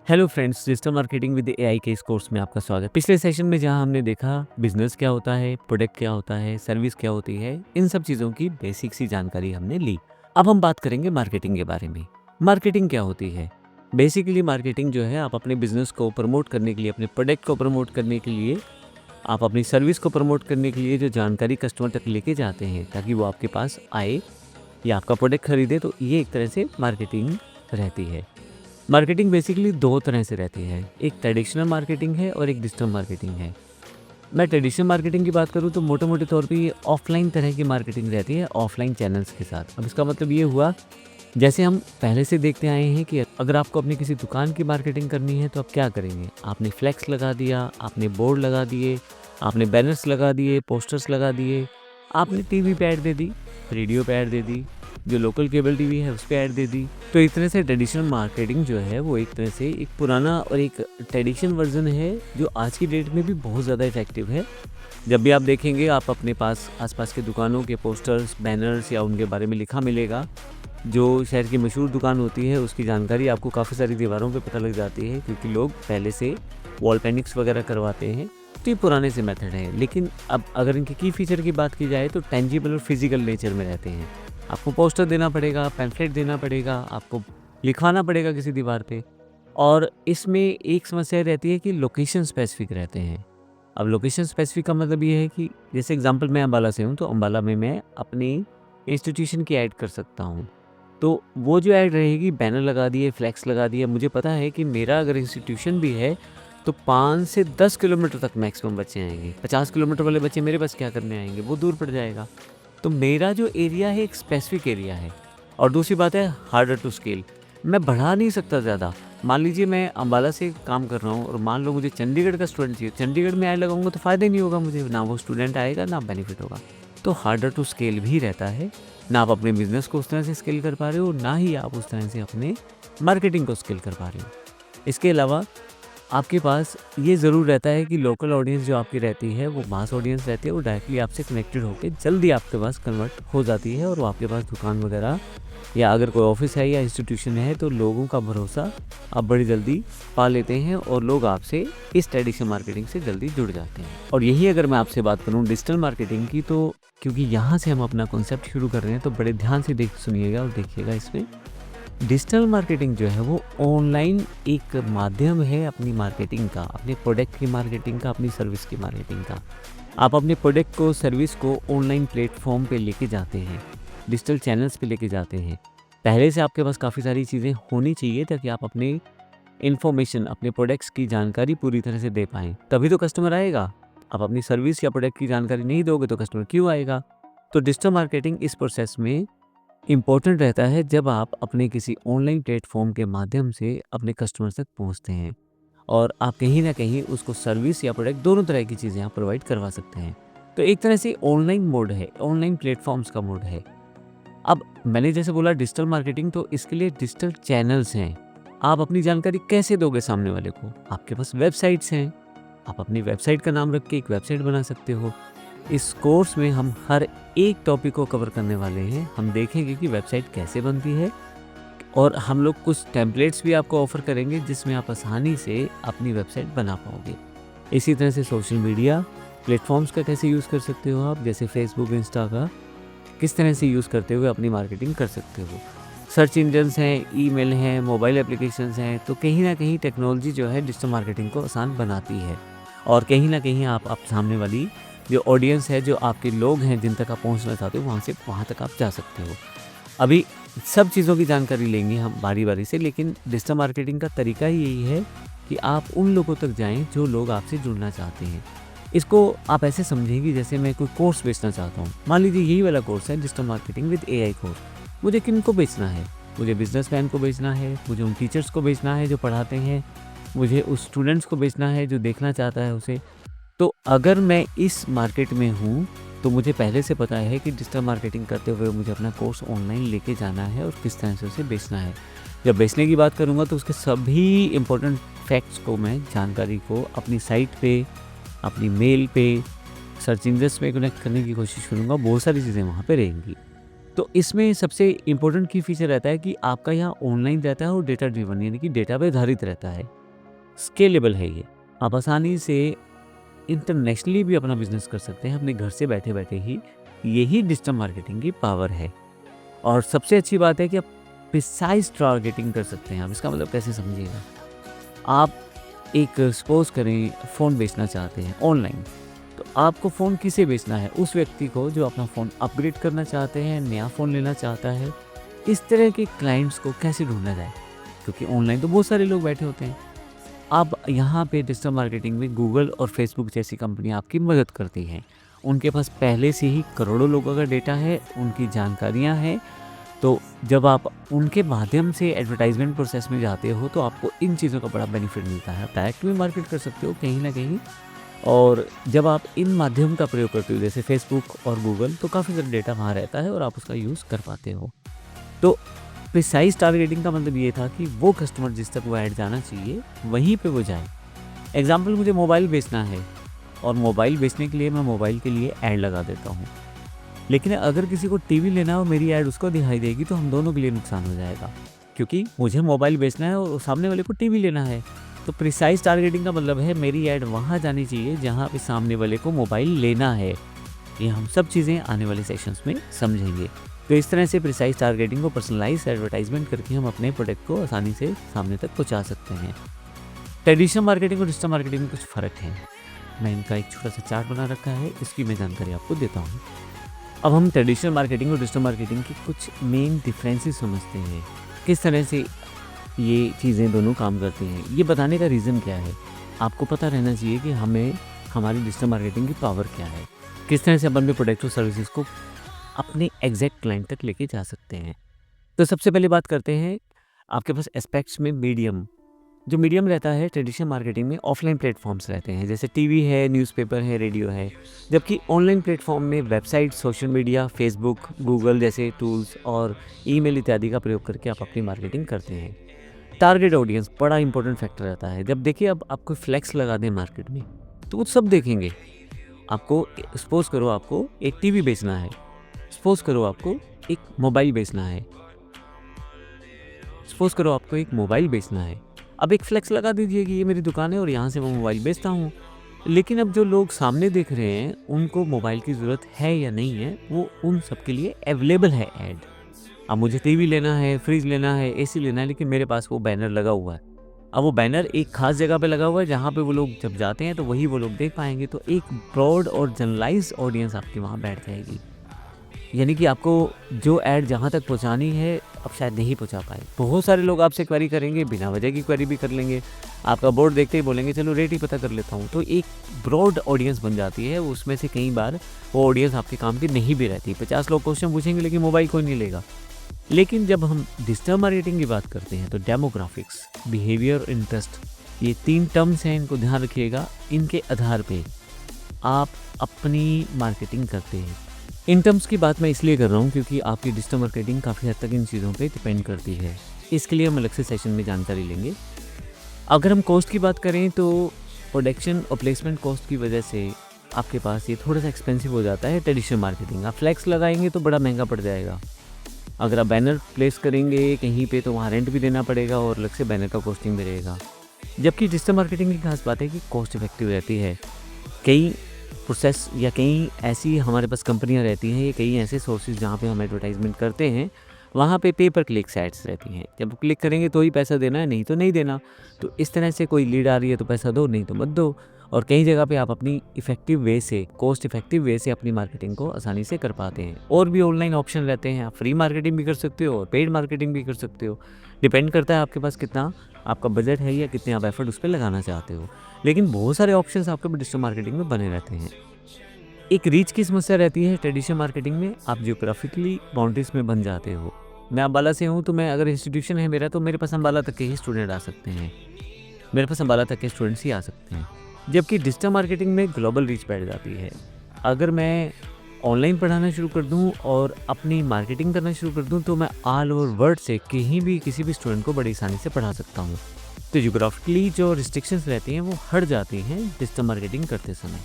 Hello friends, digital marketing with AI के इस course में आपका स्वागत। पिछले सेशन में जहां हमने देखा बिजनेस क्या होता है, प्रोडक्ट क्या होता है, सर्विस क्या होती है, इन सब चीज़ों की बेसिक सी जानकारी हमने ली। अब हम बात करेंगे मार्केटिंग के बारे में। मार्केटिंग क्या होती है? बेसिकली मार्केटिंग जो है, आप अपने बिजनेस को प्रमोट करने के लिए, अपने प्रोडक्ट को प्रमोट करने के लिए, आप अपनी सर्विस को प्रमोट करने के लिए जो जानकारी कस्टमर तक लेके जाते हैं ताकि वो आपके पास आए या आपका प्रोडक्ट खरीदे, तो ये एक तरह से मार्केटिंग रहती है। मार्केटिंग बेसिकली 2 तरह से रहती है, एक ट्रेडिशनल मार्केटिंग है और एक डिजिटल मार्केटिंग है। मैं ट्रेडिशनल मार्केटिंग की बात करूँ तो मोटे-मोटे तौर पे ये ऑफ़लाइन तरह की मार्केटिंग रहती है, ऑफ़लाइन चैनल्स के साथ। अब इसका मतलब ये हुआ, जैसे हम पहले से देखते आए हैं कि अगर आपको अपनी किसी दुकान की मार्केटिंग करनी है तो आप क्या करेंगे? आपने फ्लेक्स लगा दिया, आपने बोर्ड लगा दिए, आपने बैनर्स लगा दिए, पोस्टर्स लगा दिए, आपने टीवी पे ऐड दे दी, रेडियो पे ऐड दे दी, जो लोकल केबल टीवी है उस पे ऐड दे दी। तो एक तरह से ट्रेडिशनल मार्केटिंग जो है वो एक तरह से एक पुराना और एक ट्रेडिशनल वर्ज़न है जो आज की डेट में भी बहुत ज़्यादा इफ़ेक्टिव है। जब भी आप देखेंगे, आप अपने पास आस-पास के दुकानों के पोस्टर्स, बैनर्स या उनके बारे में लिखा मिलेगा। जो शहर की मशहूर दुकान होती है उसकी जानकारी आपको काफ़ी सारी दीवारों पे पता लग जाती है, क्योंकि लोग पहले से वॉल पेंटिंग्स वगैरह करवाते हैं। तो ये पुराने से मेथड है, लेकिन अब अगर इनके की फीचर की बात की जाए तो टेंजिबल और फिजिकल नेचर में रहते हैं। आपको पोस्टर देना पड़ेगा, पैम्फलेट देना पड़ेगा, आपको लिखवाना पड़ेगा किसी दीवार पे। और इसमें एक समस्या रहती है कि लोकेशन स्पेसिफिक रहते हैं। अब लोकेशन स्पेसिफिक का मतलब ये है कि जैसे एग्जांपल, मैं अम्बाला से हूँ, तो अम्बाला में मैं अपनी इंस्टीट्यूशन की ऐड कर सकता हूँ। तो वो जो ऐड रहेगी, बैनर लगा दिए, फ्लैक्स लगा दिए, मुझे पता है कि मेरा अगर इंस्टीट्यूशन भी है तो 5 से 10 किलोमीटर तक मैक्सिमम बच्चे आएँगे। 50 किलोमीटर वाले बच्चे मेरे पास क्या करने आएँगे? वो दूर पड़ जाएगा। तो मेरा जो एरिया है एक स्पेसिफिक एरिया है। और दूसरी बात है हार्डर टू स्केल, मैं बढ़ा नहीं सकता ज़्यादा। मान लीजिए मैं अम्बाला से काम कर रहा हूँ और मान लो मुझे चंडीगढ़ का स्टूडेंट चाहिए, चंडीगढ़ में ऐड लगाऊंगा तो फ़ायदा ही नहीं होगा मुझे, ना वो स्टूडेंट आएगा ना बेनिफिट होगा। तो हार्डर टू स्केल भी रहता है, ना आप अपने बिजनेस को उस तरह से स्केल कर पा रहे हो, ना ही आप उस तरह से अपने मार्केटिंग को स्केल कर पा रहे हो। इसके अलावा आपके पास ये ज़रूर रहता है कि लोकल ऑडियंस जो आपकी रहती है वो मास ऑडियंस रहती है, वो डायरेक्टली आपसे कनेक्टेड होकर जल्दी आपके पास कन्वर्ट हो जाती है और वो आपके पास दुकान वगैरह या अगर कोई ऑफिस है या इंस्टीट्यूशन है तो लोगों का भरोसा आप बड़ी जल्दी पा लेते हैं और लोग आपसे इस ट्रेडिशनल मार्केटिंग से जल्दी जुड़ जाते हैं। और यही अगर मैं आपसे बात करूँ डिजिटल मार्केटिंग की, तो क्योंकि यहाँ से हम अपना कॉन्सेप्ट शुरू कर रहे हैं तो बड़े ध्यान से सुनिएगा और देखिएगा। इसमें डिजिटल मार्केटिंग जो है वो ऑनलाइन एक माध्यम है अपनी मार्केटिंग का, अपने प्रोडक्ट की मार्केटिंग का, अपनी सर्विस की मार्केटिंग का। आप अपने प्रोडक्ट को, सर्विस को ऑनलाइन प्लेटफॉर्म पे लेके जाते हैं, डिजिटल चैनल्स पे लेके जाते हैं। पहले से आपके पास काफ़ी सारी चीज़ें होनी चाहिए ताकि आप अपनी इन्फॉर्मेशन, अपने प्रोडक्ट्स की जानकारी पूरी तरह से दे पाएँ, तभी तो कस्टमर आएगा। आप अपनी सर्विस या प्रोडक्ट की जानकारी नहीं दोगे तो कस्टमर क्यों आएगा? तो डिजिटल मार्केटिंग इस प्रोसेस में इम्पोर्टेंट रहता है जब आप अपने किसी ऑनलाइन प्लेटफॉर्म के माध्यम से अपने कस्टमर तक पहुंचते हैं और आप कहीं ना कहीं उसको सर्विस या प्रोडक्ट, दोनों तरह की चीज़ें आप प्रोवाइड करवा सकते हैं। तो एक तरह से ऑनलाइन मोड है, ऑनलाइन प्लेटफॉर्म्स का मोड है। अब मैंने जैसे बोला डिजिटल मार्केटिंग, तो इसके लिए डिजिटल चैनल्स हैं। आप अपनी जानकारी कैसे दोगे सामने वाले को? आपके पास वेबसाइट्स हैं, आप अपनी वेबसाइट का नाम रख के एक वेबसाइट बना सकते हो। इस कोर्स में हम हर एक टॉपिक को कवर करने वाले हैं। हम देखेंगे कि वेबसाइट कैसे बनती है और हम लोग कुछ टेम्पलेट्स भी आपको ऑफ़र करेंगे जिसमें आप आसानी से अपनी वेबसाइट बना पाओगे। इसी तरह से सोशल मीडिया प्लेटफॉर्म्स का कैसे यूज़ कर सकते हो आप, जैसे फेसबुक, इंस्टा का किस तरह से यूज़ करते हुए अपनी मार्केटिंग कर सकते हो। सर्च इंजन्स हैं, ईमेल हैं, मोबाइल एप्लीकेशंस हैं, तो कहीं ना कहीं टेक्नोलॉजी जो है डिजिटल मार्केटिंग को आसान बनाती है और कहीं ना कहीं आप सामने वाली जो ऑडियंस है, जो आपके लोग हैं जिन तक आप पहुंचना चाहते हो, वहाँ तक आप जा सकते हो। अभी सब चीज़ों की जानकारी लेंगे हम बारी बारी से, लेकिन डिजिटल मार्केटिंग का तरीका ही यही है कि आप उन लोगों तक जाएं जो लोग आपसे जुड़ना चाहते हैं। इसको आप ऐसे समझेंगे जैसे मैं कोई कोर्स बेचना चाहता हूँ। मान लीजिए यही वाला कोर्स है digital marketing with AI course. मुझे किन को बेचना है? मुझे बिजनेसमैन को बेचना है, मुझे उन टीचर्स को बेचना है जो पढ़ाते हैं, मुझे उस स्टूडेंट्स को बेचना है जो देखना चाहता है उसे। तो अगर मैं इस मार्केट में हूँ तो मुझे पहले से पता है कि डिजिटल मार्केटिंग करते हुए मुझे अपना कोर्स ऑनलाइन लेके जाना है और किस तरह से उसे बेचना है। जब बेचने की बात करूँगा तो उसके सभी इम्पोर्टेंट फैक्ट्स को, मैं जानकारी को अपनी साइट पे, अपनी मेल पे, सर्च इंजन्स में कनेक्ट करने की कोशिश करूँगा। बहुत सारी चीज़ें वहाँ पे रहेंगी। तो इसमें सबसे इम्पोर्टेंट की फीचर रहता है कि आपका यहाँ ऑनलाइन रहता है और डेटा ड्रिवन यानी कि डेटा पे आधारित रहता है। स्केलेबल है ये। आप आसानी से इंटरनेशनली भी अपना बिज़नेस कर सकते हैं अपने घर से बैठे-बैठे ही। यही डिजिटल मार्केटिंग की पावर है। और सबसे अच्छी बात है कि आप प्रिसाइज़ टारगेटिंग कर सकते हैं। आप इसका मतलब कैसे समझिएगा? आप एक सपोज़ करें फ़ोन बेचना चाहते हैं ऑनलाइन, तो आपको फ़ोन किसे बेचना है? उस व्यक्ति को जो अपना फ़ोन अपग्रेड करना चाहते हैं, नया फ़ोन लेना चाहता है। इस तरह के क्लाइंट्स को कैसे ढूँढा जाए? क्योंकि ऑनलाइन तो बहुत सारे लोग बैठे होते हैं। अब यहाँ पे डिजिटल मार्केटिंग में गूगल और फेसबुक जैसी कंपनी आपकी मदद करती हैं। उनके पास पहले से ही करोड़ों लोगों का डेटा है, उनकी जानकारियाँ हैं। तो जब आप उनके माध्यम से एडवर्टाइजमेंट प्रोसेस में जाते हो तो आपको इन चीज़ों का बड़ा बेनिफिट मिलता है। आप डायरेक्ट भी मार्केट कर सकते हो कहीं न कहीं। और जब आप इन माध्यम का प्रयोग करते हो जैसे फेसबुक और गूगल, तो काफ़ी सारा डेटा वहाँ रहता है और आप उसका यूज़ कर पाते हो। तो प्रिसाइज़ टारगेटिंग का मतलब ये था कि वो कस्टमर जिस तक वो ऐड जाना चाहिए, वहीं पे वो जाए। एग्ज़ाम्पल, मुझे मोबाइल बेचना है और मोबाइल बेचने के लिए मैं मोबाइल के लिए ऐड लगा देता हूँ। लेकिन अगर किसी को टीवी लेना है और मेरी ऐड उसको दिखाई देगी तो हम दोनों के लिए नुकसान हो जाएगा। क्योंकि मुझे मोबाइल बेचना है और सामने वाले को टीवी लेना है। तो प्रिसाइज़ टारगेटिंग का मतलब है मेरी ऐड वहाँ जानी चाहिए जहाँ पे सामने वाले को मोबाइल लेना है। ये हम सब चीज़ें आने वाले सेशंस में समझेंगे। तो इस तरह से प्रिसाइज़ टारगेटिंग को पर्सनलाइज़ एडवर्टाइजमेंट करके हम अपने प्रोडक्ट को आसानी से सामने तक पहुँचा सकते हैं। ट्रेडिशनल मार्केटिंग और डिजिटल मार्केटिंग में कुछ फ़र्क है। मैं इनका एक छोटा-सा चार्ट बना रखा है, इसकी मैं जानकारी आपको देता हूँ। अब हम ट्रेडिशनल मार्केटिंग और डिजिटल मार्केटिंग की कुछ मेन डिफरेंसेस समझते हैं। किस तरह से ये चीज़ें दोनों काम करती हैं। ये बताने का रीज़न क्या है? आपको पता रहना चाहिए कि हमें हमारी डिजिटल मार्केटिंग की पावर क्या है। किस तरह से अपन अपने प्रोडक्ट और सर्विसेज को अपने एग्जैक्ट क्लाइंट तक लेके जा सकते हैं। तो सबसे पहले बात करते हैं आपके पास एस्पेक्ट्स में मीडियम। जो मीडियम रहता है ट्रेडिशनल मार्केटिंग में ऑफलाइन प्लेटफॉर्म्स रहते हैं, जैसे टीवी है, न्यूज़पेपर है, रेडियो है। जबकि ऑनलाइन प्लेटफॉर्म में website, social media, Facebook, Google जैसे टूल्स और ईमेल इत्यादि का प्रयोग करके आप अपनी मार्केटिंग करते हैं। टारगेट ऑडियंस बड़ा इंपॉर्टेंट फैक्टर रहता है। जब देखिए अब आपको फ्लैक्स लगा दें मार्केट में तो वो सब देखेंगे। आपको सपोज़ करो आपको एक टीवी बेचना है, सपोज़ करो आपको एक मोबाइल बेचना है, सपोज़ करो आपको एक मोबाइल बेचना है। अब एक फ्लेक्स लगा दीजिए कि ये मेरी दुकान है और यहाँ से मैं मोबाइल बेचता हूँ। लेकिन अब जो लोग सामने देख रहे हैं, उनको मोबाइल की ज़रूरत है या नहीं है, वो उन सब के लिए अवेलेबल है ऐड। अब मुझे टीवी लेना है, फ्रिज लेना है, एसी लेना है, लेकिन मेरे पास वो बैनर लगा हुआ है। अब वो बैनर एक ख़ास जगह पे लगा हुआ है, जहाँ पे वो लोग जब जाते हैं, तो वही वो लोग देख पाएँगे। तो एक ब्रॉड और जनरलाइज़्ड ऑडियंस आपकी वहाँ बैठ जाएगी। यानी कि आपको जो ऐड जहाँ तक पहुँचानी है, अब शायद नहीं पहुँचा पाए। बहुत सारे लोग आपसे क्वेरी करेंगे, बिना वजह की क्वेरी भी कर लेंगे। आपका बोर्ड देखते ही बोलेंगे चलो रेट ही पता कर लेता हूँ। तो एक ब्रॉड ऑडियंस बन जाती है, उसमें से कई बार वो ऑडियंस आपके काम की नहीं भी रहती। 50 लोग क्वेश्चन पूछेंगे लेकिन मोबाइल कोई नहीं लेगा। लेकिन जब हम डिजिटल मार्केटिंग की बात करते हैं तो डेमोग्राफिक्स, बिहेवियर, इंटरेस्ट, ये 3 टर्म्स हैं, इनको ध्यान रखिएगा। इनके आधार पे आप अपनी मार्केटिंग करते हैं। इन टर्म्स की बात मैं इसलिए कर रहा हूँ क्योंकि आपकी डिजिटल मार्केटिंग काफ़ी हद तक इन चीज़ों पे डिपेंड करती है। इसके लिए हम अलग से सेशन में जानकारी लेंगे। अगर हम कॉस्ट की बात करें तो प्रोडक्शन और प्लेसमेंट कॉस्ट की वजह से आपके पास ये थोड़ा सा एक्सपेंसिव हो जाता है ट्रेडिशनल मार्केटिंग। आप फ्लैक्स लगाएंगे तो बड़ा महंगा पड़ जाएगा। अगर आप बैनर प्लेस करेंगे कहीं पे तो वहाँ रेंट भी देना पड़ेगा और अलग से बैनर का कॉस्टिंग भी रहेगा। जबकि डिजिटल मार्केटिंग की खास बात है कि कॉस्ट इफेक्टिव रहती है। कई प्रोसेस या कई ऐसी हमारे पास कंपनियां रहती हैं या कई ऐसे सोर्सेज जहाँ पे हम एडवर्टाइजमेंट करते हैं, वहाँ पे पे पर क्लिक एड्स रहती हैं। जब क्लिक करेंगे तो ही पैसा देना है, नहीं तो नहीं देना। तो इस तरह से कोई लीड आ रही है तो पैसा दो, नहीं तो मत दो। और कई जगह पे आप अपनी इफ़ेक्टिव वे से, कॉस्ट इफेक्टिव वे से अपनी मार्केटिंग को आसानी से कर पाते हैं। और भी ऑनलाइन ऑप्शन रहते हैं, आप फ्री मार्केटिंग भी कर सकते हो और पेड मार्केटिंग भी कर सकते हो। डिपेंड करता है आपके पास कितना आपका बजट है या कितने आप एफर्ट उस पर लगाना चाहते हो। लेकिन बहुत सारे ऑप्शंस आपके डिजिटल मार्केटिंग में बने रहते हैं। एक रीच की समस्या रहती है ट्रेडिशनल मार्केटिंग में, आप जियोग्राफिकली बाउंड्रीज में बन जाते हो। मैं अम्बाला से हूँ तो मैं अगर इंस्टीट्यूशन है मेरा तो मेरे पास अम्बाला तक के ही स्टूडेंट आ सकते हैं, मेरे पास अम्बाला तक के स्टूडेंट्स ही आ सकते हैं। जबकि डिजिटल मार्केटिंग में ग्लोबल रीच बैठ जाती है। अगर मैं ऑनलाइन पढ़ाना शुरू कर दूं और अपनी मार्केटिंग करना शुरू कर दूं तो मैं ऑल ओवर वर्ल्ड से कहीं भी किसी भी स्टूडेंट को बड़ी आसानी से पढ़ा सकता हूं। तो जियोग्राफिकली जो रिस्ट्रिक्शंस रहती हैं वो हट जाती हैं डिजिटल मार्केटिंग करते समय।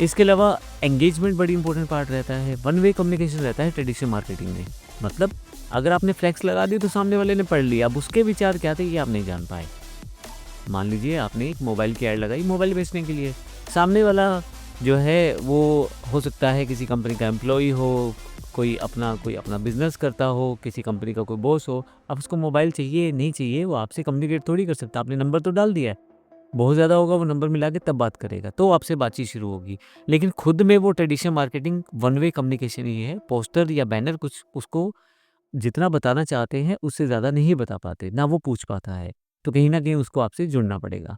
इसके अलावा एंगेजमेंट बड़ी इंपॉर्टेंट पार्ट रहता है। वन वे कम्युनिकेशन रहता है ट्रेडिशनल मार्केटिंग में। मतलब अगर आपने फ्लैक्स लगा दी तो सामने वाले ने पढ़ लिया, अब उसके विचार क्या थे ये आप नहीं जान पाए। मान लीजिए आपने एक मोबाइल की ऐड लगाई मोबाइल बेचने के लिए, सामने वाला जो है वो हो सकता है किसी कंपनी का एम्प्लॉय हो, कोई अपना बिजनेस करता हो, किसी कंपनी का कोई बॉस हो। अब उसको मोबाइल चाहिए नहीं चाहिए वो आपसे कम्युनिकेट थोड़ी कर सकता। आपने नंबर तो डाल दिया है, बहुत ज़्यादा होगा वो नंबर मिला के तब बात करेगा, तो आपसे बातचीत शुरू होगी। लेकिन खुद में वो traditional marketing one way communication ही है। पोस्टर या बैनर कुछ उसको जितना बताना चाहते हैं उससे ज़्यादा नहीं बता पाते, ना वो पूछ पाता है। तो कहीं न कहीं उसको आपसे जुड़ना पड़ेगा।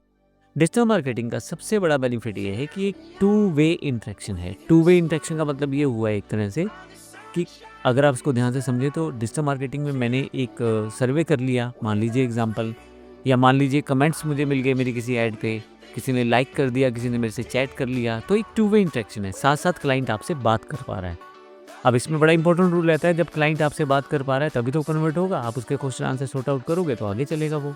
डिजिटल मार्केटिंग का सबसे बड़ा बेनिफिट ये है कि एक टू वे इंटरेक्शन है। टू वे इंटरेक्शन का मतलब ये हुआ एक तरह से कि अगर आप इसको ध्यान से समझें तो डिजिटल मार्केटिंग में मैंने एक सर्वे कर लिया, मान लीजिए एग्जांपल, या मान लीजिए कमेंट्स मुझे मिल गए मेरी किसी ऐड पे, किसी ने लाइक कर दिया, किसी ने मेरे से चैट कर लिया, तो एक टू वे इंटरेक्शन है। साथ-साथ क्लाइंट आपसे बात कर पा रहा है। अब इसमें बड़ा इंपॉर्टेंट रूल रहता है, जब क्लाइंट आपसे बात कर पा रहा है तभी तो कन्वर्ट होगा। आप उसके क्वेश्चन आंसर सॉर्ट आउट करोगे तो आगे चलेगा वो।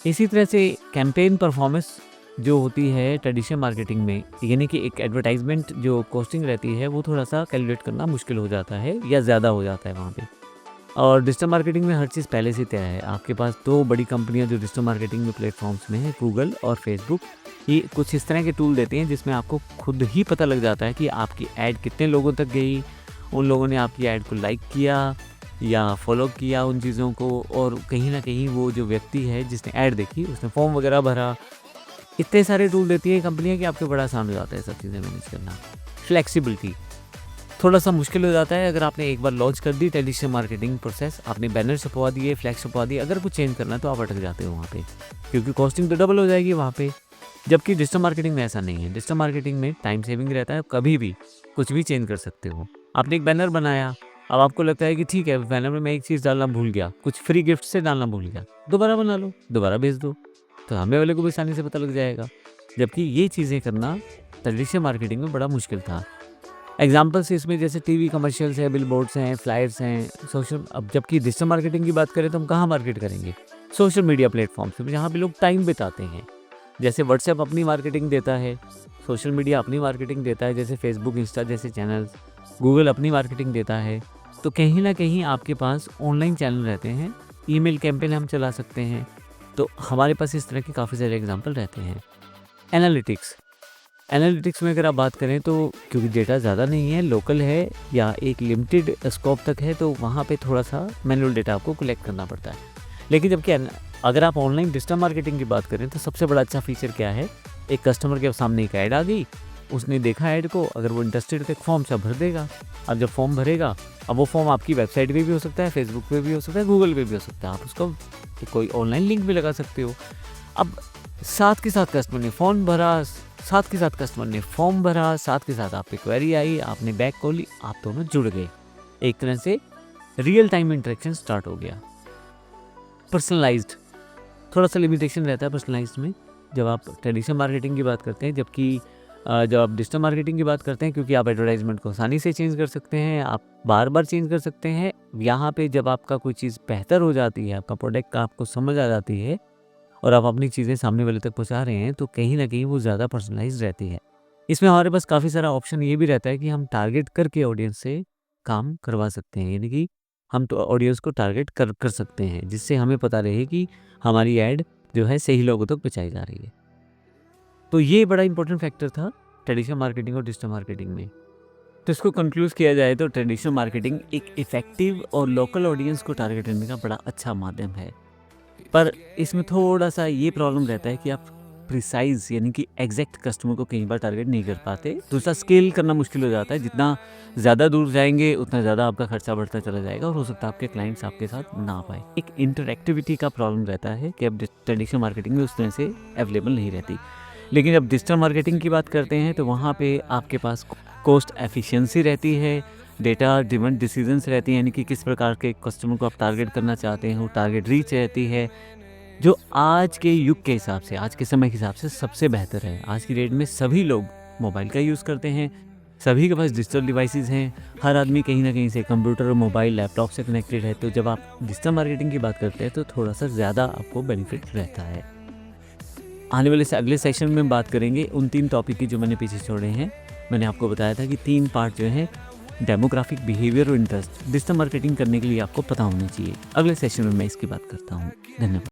इसी तरह से कैंपेन परफॉर्मेंस जो होती है ट्रेडिशनल मार्केटिंग में, यानी कि एक एडवर्टाइजमेंट जो कॉस्टिंग रहती है वो थोड़ा-सा कैलकुलेट करना मुश्किल हो जाता है या ज़्यादा हो जाता है वहाँ पे। और डिजिटल मार्केटिंग में हर चीज़ पहले से तय है। आपके पास 2 बड़ी कंपनियाँ जो डिजिटल मार्केटिंग में प्लेटफ़ॉर्म्स में हैं, गूगल और फेसबुक। ये कुछ इस तरह के टूल देते हैं जिसमें आपको खुद ही पता लग जाता है कि आपकी ऐड कितने लोगों तक गई, उन लोगों ने आपकी ऐड को लाइक किया या फॉलो किया उन चीज़ों को, और कहीं न कहीं वो जो व्यक्ति है जिसने ऐड देखी उसने फॉर्म वगैरह भरा। इतने सारे टूल देती है कंपनियाँ कि आपको बड़ा आसान हो जाता है सब चीज़ें मैनेज करना। फ्लेक्सिबिलिटी थोड़ा-सा मुश्किल हो जाता है अगर आपने एक बार लॉन्च कर दी ट्रेडिशनल मार्केटिंग प्रोसेस, आपने बैनर छपवा दिए, फ्लैक्स छपवा दिए, अगर कुछ चेंज करना है तो आप अटक जाते हो वहाँ पे, क्योंकि कॉस्टिंग तो डबल हो जाएगी वहाँ पे। जबकि डिजिटल मार्केटिंग में ऐसा नहीं है। डिजिटल मार्केटिंग में टाइम सेविंग रहता है, कभी भी कुछ भी चेंज कर सकते हो। आपने एक बैनर बनाया, अब आपको लगता है कि ठीक है बैनर में मैं एक चीज़ डालना भूल गया, कुछ फ्री गिफ्ट से डालना भूल गया, दोबारा बना लो, दोबारा भेज दो, तो सामने वाले को भी आसानी से पता लग जाएगा। जबकि ये चीज़ें करना ट्रेडिशनल मार्केटिंग में बड़ा मुश्किल था। एग्जाम्पल्स इसमें जैसे टीवी कमर्शियल्स हैं, बिलबोर्ड्स हैं, फ्लायर्स हैं, सोशल। अब जबकि डिजिटल मार्केटिंग की बात करें तो हम कहाँ मार्केट करेंगे? सोशल मीडिया प्लेटफॉर्म्स पे, जहाँ पे लोग टाइम बिताते हैं। जैसे व्हाट्सएप अपनी मार्केटिंग देता है, सोशल मीडिया अपनी मार्केटिंग देता है, जैसे फेसबुक, इंस्टा जैसे चैनल्स, गूगल अपनी मार्केटिंग देता है। तो कहीं ना कहीं आपके पास ऑनलाइन चैनल रहते हैं, ईमेल कैंपेन हम चला सकते हैं। तो हमारे पास इस तरह के काफ़ी सारे एग्जाम्पल रहते हैं। एनालिटिक्स एनालिटिक्स में अगर आप बात करें तो क्योंकि डेटा ज़्यादा नहीं है, लोकल है या एक लिमिटेड स्कोप तक है, तो वहाँ पे थोड़ा सा मैनुअल डेटा आपको कलेक्ट करना पड़ता है। लेकिन जबकि अगर आप ऑनलाइन डिजिटल मार्केटिंग की बात करें तो सबसे बड़ा अच्छा फीचर क्या है? एक कस्टमर के सामने एक ऐड आ गई, उसने देखा ऐड को, अगर वो इंटरेस्टेड तो एक फॉर्म सा भर देगा। अब जब फॉर्म भरेगा, अब वो फॉर्म आपकी वेबसाइट पे भी हो सकता है, फेसबुक पे भी हो सकता है, गूगल पे भी हो सकता है, आप उसको कोई ऑनलाइन लिंक भी लगा सकते हो। अब साथ के साथ कस्टमर ने फ़ोन भरा, साथ के साथ कस्टमर ने फॉर्म भरा, साथ के साथ आपकी क्वेरी आई, आपने बैक कॉल ली, आप दोनों जुड़ गए। एक तरह से रियल टाइम इंटरेक्शन स्टार्ट हो गया। पर्सनलाइज्ड थोड़ा सा लिमिटेशन रहता है पर्सनलाइज्ड में जब आप ट्रेडिशनल मार्केटिंग की बात करते हैं, जबकि जब आप डिजिटल मार्केटिंग की बात करते हैं, क्योंकि आप एडवर्टाइजमेंट को आसानी से चेंज कर सकते हैं, आप बार बार चेंज कर सकते हैं। यहाँ पे जब आपका कोई चीज़ बेहतर हो जाती है, आपका प्रोडक्ट का आपको समझ आ जाती है और आप अपनी चीज़ें सामने वाले तक पहुँचा रहे हैं, तो कहीं न कहीं वो ज़्यादा पर्सनलाइज़्ड रहती है। इसमें हमारे पास काफ़ी सारा ऑप्शन ये भी रहता है कि हम टारगेट करके ऑडियंस से काम करवा सकते हैं, यानी कि हम तो ऑडियंस को टारगेट कर सकते हैं, जिससे हमें पता रहे कि हमारी ऐड जो है सही लोगों तक पहुँचाई जा रही है। तो ये बड़ा इंपॉर्टेंट फैक्टर था ट्रेडिशनल मार्केटिंग और डिजिटल मार्केटिंग में। तो इसको कंक्लूड किया जाए तो ट्रेडिशनल मार्केटिंग एक इफ़ेक्टिव और लोकल ऑडियंस को टारगेट करने का बड़ा अच्छा माध्यम है। पर इसमें थोड़ा-सा ये प्रॉब्लम रहता है कि आप प्रिसाइज़ यानी कि एग्ज़ैक्ट कस्टमर को कई बार टारगेट नहीं कर पाते। दूसरा स्केल करना मुश्किल हो जाता है, जितना ज़्यादा दूर जाएँगे उतना ज़्यादा आपका खर्चा बढ़ता चला जाएगा और हो सकता है आपके क्लाइंट्स आपके साथ ना आ पाएँ। एक इंटरैक्टिविटी का प्रॉब्लम रहता है कि अब ट्रेडिशनल मार्केटिंग में उस तरह से अवेलेबल नहीं रहती। लेकिन जब डिजिटल मार्केटिंग की बात करते हैं तो वहाँ पे आपके पास कॉस्ट एफिशिएंसी रहती है, डेटा ड्रिवन डिसीजंस रहती हैं, यानी कि किस प्रकार के कस्टमर को आप टारगेट करना चाहते हो, टारगेट रीच रहती है, जो आज के युग के हिसाब से, आज के समय के हिसाब से सबसे बेहतर है। आज की डेट में सभी लोग मोबाइल का यूज़ करते हैं, सभी के पास डिजिटल डिवाइसेस हैं, हर आदमी कहीं ना कहीं से कंप्यूटर, मोबाइल, लैपटॉप से कनेक्टेड है। तो जब आप डिजिटल मार्केटिंग की बात करते हैं तो थोड़ा सा ज़्यादा आपको बेनिफिट रहता है। आने वाले अगले सेशन में बात करेंगे उन 3 टॉपिक की जो मैंने पीछे छोड़े हैं, मैंने आपको बताया था कि 3 पार्ट जो है डेमोग्राफिक, बिहेवियर और इंटरेस्ट डिजिटल मार्केटिंग करने के लिए आपको पता होना चाहिए। अगले सेशन में मैं इसकी बात करता हूँ। धन्यवाद।